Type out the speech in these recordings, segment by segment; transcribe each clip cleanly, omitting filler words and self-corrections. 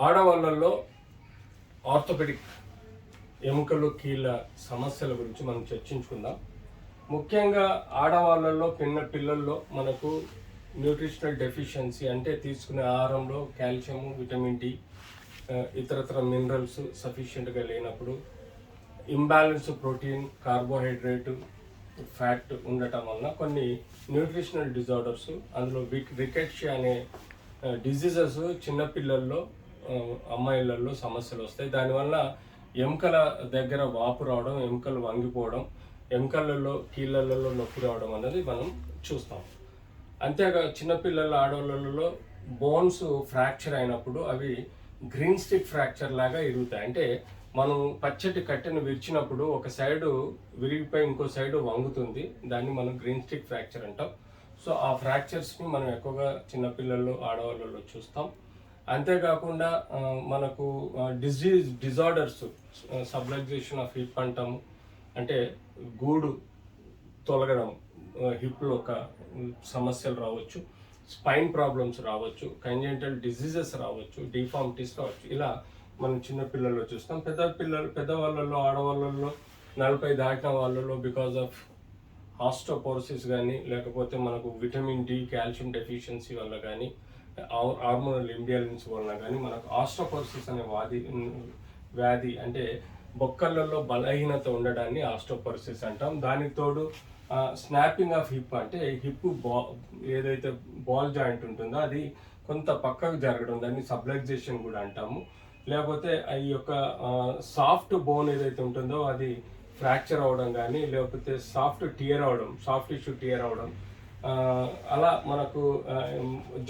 ఆడవాళ్ళల్లో orthopaedic ఎముకలు కీళ్ళ సమస్యల గురించి మనం చర్చించుకుందాం. ముఖ్యంగా ఆడవాళ్ళల్లో పిల్లల్లో మనకు న్యూట్రిషనల్ డెఫిషియన్సీ అంటే తీసుకునే ఆహారంలో కాల్షియం, విటమిన్ డి, ఇతరత్ర మినరల్స్ సఫిషియెంట్గా లేనప్పుడు, ఇంబ్యాలెన్స్ ప్రోటీన్, కార్బోహైడ్రేట్, ఫ్యాట్ ఉండటం వలన కొన్ని న్యూట్రిషనల్ డిజార్డర్స్, అందులో రికెట్షియా అనే డిజీజెస్ చిన్నపిల్లల్లో, అమ్మాయిలలో సమస్యలు వస్తాయి. దానివల్ల ఎముకల దగ్గర వాపు రావడం, ఎముకలు వంగిపోవడం, ఎముకలలో కీళ్ళల్లో నొప్పి రావడం అనేది మనం చూస్తాం. అంతేగా చిన్నపిల్లల ఆడవాళ్ళలో బోన్స్ ఫ్రాక్చర్ అయినప్పుడు అవి గ్రీన్ స్టిక్ ఫ్రాక్చర్ లాగా ఇరుగుతాయి. అంటే మనం పచ్చటి కట్టెను విరిచినప్పుడు ఒక సైడు విరిగిపోయి ఇంకో సైడు వంగుతుంది. దాన్ని మనం గ్రీన్ స్టిక్ ఫ్రాక్చర్ అంటాం. సో ఆ ఫ్రాక్చర్స్ని మనం ఎక్కువగా చిన్నపిల్లల్లో, ఆడవాళ్ళలో చూస్తాం. అంతేకాకుండా మనకు డిజార్డర్స్, సబ్లక్సేషన్ ఆఫ్ హిప్ అంటాము. అంటే గూడు తొలగడం, హిప్లో ఒక సమస్యలు రావచ్చు, స్పైన్ ప్రాబ్లమ్స్ రావచ్చు, కంజెంటల్ డిజీజెస్ రావచ్చు, డిఫార్మిటీస్ రావచ్చు. ఇలా మనం చిన్నపిల్లల్లో చూస్తాం. పెద్దవాళ్ళల్లో, ఆడవాళ్ళల్లో 40 దాటిన వాళ్ళలో బికాజ్ ఆఫ్ ఆస్టోపోరోసిస్ కానీ, లేకపోతే మనకు విటమిన్ డి, కాల్షియం డెఫిషియన్సీ వల్ల కానీ, హార్మోనల్ ఇంబ్యాలెన్స్ వలన కానీ మనకు ఆస్టోపోరోసిస్ అనే వ్యాధి అంటే బొక్కలలో బలహీనత ఉండడాన్ని ఆస్టోపోరోసిస్ అంటాం. దానికి తోడు స్నాపింగ్ ఆఫ్ హిప్ అంటే హిప్ ఏదైతే బాల్ జాయింట్ ఉంటుందో అది కొంత పక్కకు జరగడం, దాన్ని సబ్లక్సేషన్ కూడా అంటాము. లేకపోతే ఈ యొక్క సాఫ్ట్ బోన్ ఏదైతే ఉంటుందో అది ఫ్రాక్చర్ అవ్వడం కానీ, లేకపోతే సాఫ్ట్ టిష్యూ టియర్ అవడం, అలా మనకు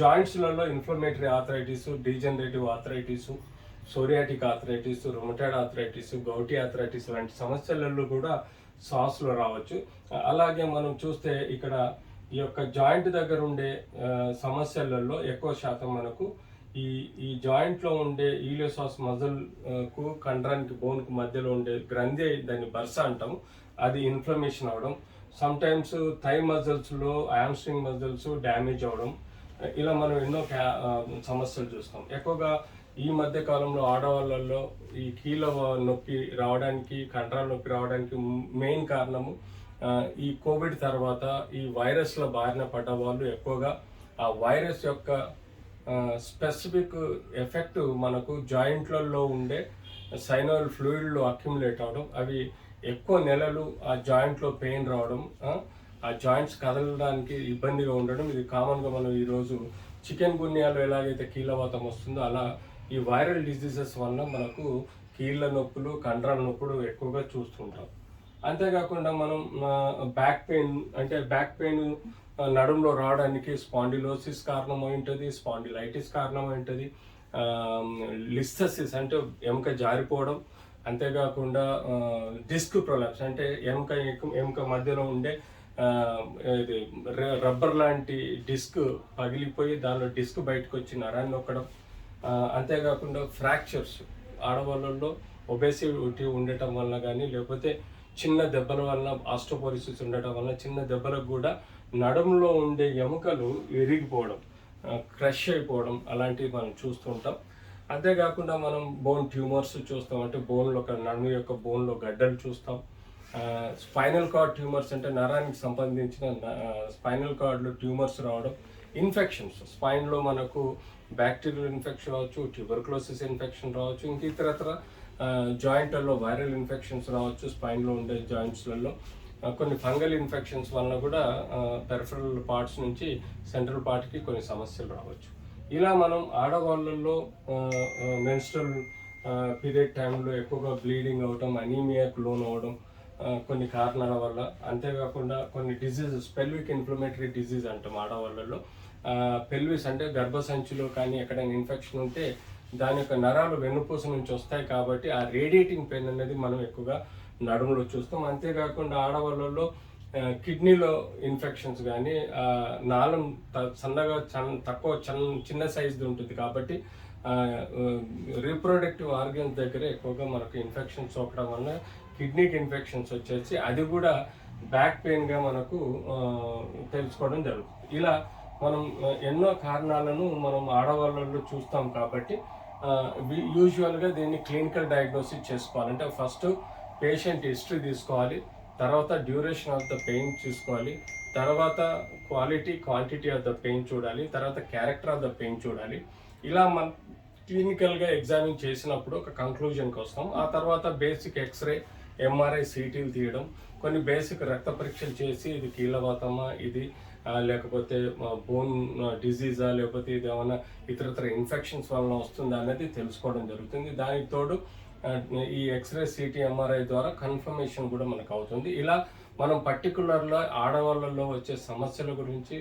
జాయింట్స్లలో inflammatory arthritis, degenerative arthritis, psoriatic arthritis, rheumatoid arthritis, gouty arthritis లాంటి సమస్యలలో కూడా సాస్లో రావచ్చు. అలాగే మనం చూస్తే ఇక్కడ ఈ యొక్క జాయింట్ దగ్గర ఉండే సమస్యలలో ఎక్కువ శాతం మనకు ఈ జాయింట్లో ఉండే ఈలియోసాస్ మజిల్కు, కండరానికి, బోన్కు మధ్యలో ఉండే గ్రంథి, దాన్ని బర్స అంటాము, అది ఇన్ఫ్లమేషన్ అవడం, సమ్టైమ్స్ థై మజిల్స్లో, హ్యామ్స్ట్రింగ్ మజిల్స్ డ్యామేజ్ అవడం, ఇలా మనం ఎన్నో సమస్యలు చూస్తాం. ఎక్కువగా ఈ మధ్య కాలంలో ఆడవాళ్ళల్లో ఈ కీళ్ళ నొప్పి రావడానికి, కండరాల నొప్పి రావడానికి మెయిన్ కారణము ఈ కోవిడ్ తర్వాత ఈ వైరస్ల బారిన పడ్డ వాళ్ళు ఎక్కువగా ఆ వైరస్ యొక్క స్పెసిఫిక్ ఎఫెక్ట్ మనకు జాయింట్లలో ఉండే సైనల్ ఫ్లూయిడ్లో అక్యుములేట్ అవడం, అవి ఎక్కువ నెలలు ఆ జాయింట్లో పెయిన్ రావడం, ఆ జాయింట్స్ కదలడానికి ఇబ్బందిగా ఉండడం, ఇది కామన్గా మనం ఈరోజు చికెన్ గున్యాలో ఎలాగైతే కీళ్ళవాతం వస్తుందో అలా ఈ వైరల్ డిసీజెస్ వల్ల మనకు కీళ్ళ నొప్పులు, కండరాల నొప్పులు ఎక్కువగా చూస్తుంటాం. అంతేకాకుండా మనం బ్యాక్ పెయిన్ నడుములో రావడానికి స్పాండిలోసిస్ కారణమై ఉంటుంది, స్పాండిలైటిస్ కారణమై ఉంటుంది, లిస్థసిస్ అంటే ఎముక జారిపోవడం, అంతేకాకుండా డిస్క్ ప్రొలాప్స్ అంటే ఎముక మధ్యలో ఉండే ఇది రబ్బర్ లాంటి డిస్క్ పగిలిపోయి దానిలో డిస్క్ బయటకు వచ్చి నరాన్ని నొక్కడం, అంతేకాకుండా ఫ్రాక్చర్స్ ఆడవాళ్ళల్లో ఒబేసిటీ ఉండటం వల్ల కానీ, లేకపోతే చిన్న దెబ్బల వల్ల ఆస్టోపోరోసిస్ ఉండటం వల్ల చిన్న దెబ్బలకు కూడా నడుములో ఉండే ఎముకలు విరిగిపోవడం, క్రష్ అయిపోవడం అలాంటివి మనం చూస్తుంటాం. అంతేకాకుండా మనం బోన్ ట్యూమర్స్ చూస్తాం. అంటే నడుము యొక్క బోన్లో గడ్డలు చూస్తాం. స్పైనల్ కార్డ్ ట్యూమర్స్ అంటే నరానికి సంబంధించిన స్పైనల్ కార్డ్లో ట్యూమర్స్ రావడం, ఇన్ఫెక్షన్స్ స్పైన్లో మనకు బ్యాక్టీరియల్ ఇన్ఫెక్షన్ రావచ్చు, ట్యూబర్క్లోసిస్ ఇన్ఫెక్షన్ రావచ్చు, ఇంక ఇతరత్ర జాయింట్లలో వైరల్ ఇన్ఫెక్షన్స్ రావచ్చు. స్పైన్లో ఉండే జాయింట్స్లలో కొన్ని ఫంగల్ ఇన్ఫెక్షన్స్ వలన కూడా పెరిఫరల్ పార్ట్స్ నుంచి సెంట్రల్ పార్ట్కి కొన్ని సమస్యలు రావచ్చు. ఇలా మనం ఆడవాళ్ళల్లో మెన్స్ట్రల్ పీరియడ్ టైంలో ఎక్కువగా బ్లీడింగ్ అవడం, అనీమియాకు లోన్ అవ్వడం కొన్ని కారణాల వల్ల, అంతేకాకుండా కొన్ని డిజీజెస్, పెల్విక్ ఇన్ఫ్లమేటరీ డిజీజ్ అంటాం ఆడవాళ్ళలో. పెల్విస్ అంటే గర్భసంచిలో కానీ ఎక్కడైనా ఇన్ఫెక్షన్ ఉంటే దాని యొక్క నరాలు వెన్నుపూస నుంచి వస్తాయి కాబట్టి ఆ రేడియేటింగ్ పెయిన్ అనేది మనం ఎక్కువగా నడుములో చూస్తాం. అంతేకాకుండా ఆడవాళ్ళలో కిడ్నీలో ఇన్ఫెక్షన్స్ కానీ, నాళం సన్నగా చిన్న సైజుది ఉంటుంది కాబట్టి రీప్రొడక్టివ్ ఆర్గన్స్ దగ్గర ఎక్కువగా మనకు ఇన్ఫెక్షన్స్ సోకడం వల్ల కిడ్నీకి ఇన్ఫెక్షన్స్ వచ్చేసి అది కూడా బ్యాక్ పెయిన్గా మనకు తెలుసుకోవడం జరుగుతుంది. ఇలా మనం ఎన్నో కారణాలను మనం ఆడవాళ్ళలో చూస్తాం కాబట్టి యూజువల్గా దీన్ని క్లినికల్ డయాగ్నోసిస్ చేసుకోవాలంటే ఫస్ట్ పేషెంట్ హిస్టరీ తీసుకోవాలి, తర్వాత డ్యూరేషన్ ఆఫ్ ద పెయిన్ చూసుకోవాలి, తర్వాత క్వాంటిటీ ఆఫ్ ద పెయిన్ చూడాలి, తర్వాత క్యారెక్టర్ ఆఫ్ ద పెయిన్ చూడాలి. ఇలా మన క్లినికల్గా ఎగ్జామిన్ చేసినప్పుడు ఒక కంక్లూజన్కి వస్తాం. ఆ తర్వాత బేసిక్ ఎక్స్రే, ఎంఆర్ఐ, సిటీలు తీయడం, కొన్ని బేసిక్ రక్త పరీక్షలు చేసి ఇది కీళ్ళవాతమా, ఇది లేకపోతే బోన్ డిజీజా, లేకపోతే ఇది ఏమైనా ఇతరత్ర ఇన్ఫెక్షన్స్ వలన వస్తుందా అనేది తెలుసుకోవడం జరుగుతుంది. దానికి తోడు ఈ ఎక్స్రే, సిటీ, ఎంఆర్ఐ ద్వారా కన్ఫర్మేషన్ కూడా మనకు అవుతుంది. ఇలా మనం పర్టికులర్గా ఆడవాళ్ళలో వచ్చే సమస్యల గురించి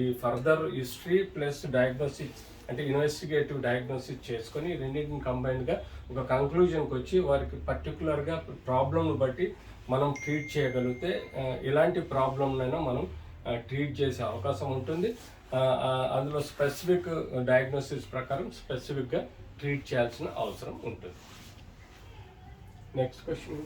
ఈ ఫర్దర్ హిస్టరీ ప్లస్ డయాగ్నోసిస్ అంటే ఇన్వెస్టిగేటివ్ డయాగ్నోసిస్ చేసుకొని రెండింటిని కంబైన్డ్గా ఒక కంక్లూజన్కి వచ్చి వారికి పర్టికులర్గా ప్రాబ్లంను బట్టి మనం ట్రీట్ చేయగలిగితే ఇలాంటి ప్రాబ్లంనైనా మనం ట్రీట్ చేసే అవకాశం ఉంటుంది. అందులో స్పెసిఫిక్ డయాగ్నోసిస్ ప్రకారం స్పెసిఫిక్గా ట్రీట్ చేయాల్సిన అవసరం ఉంటుంది. Next question.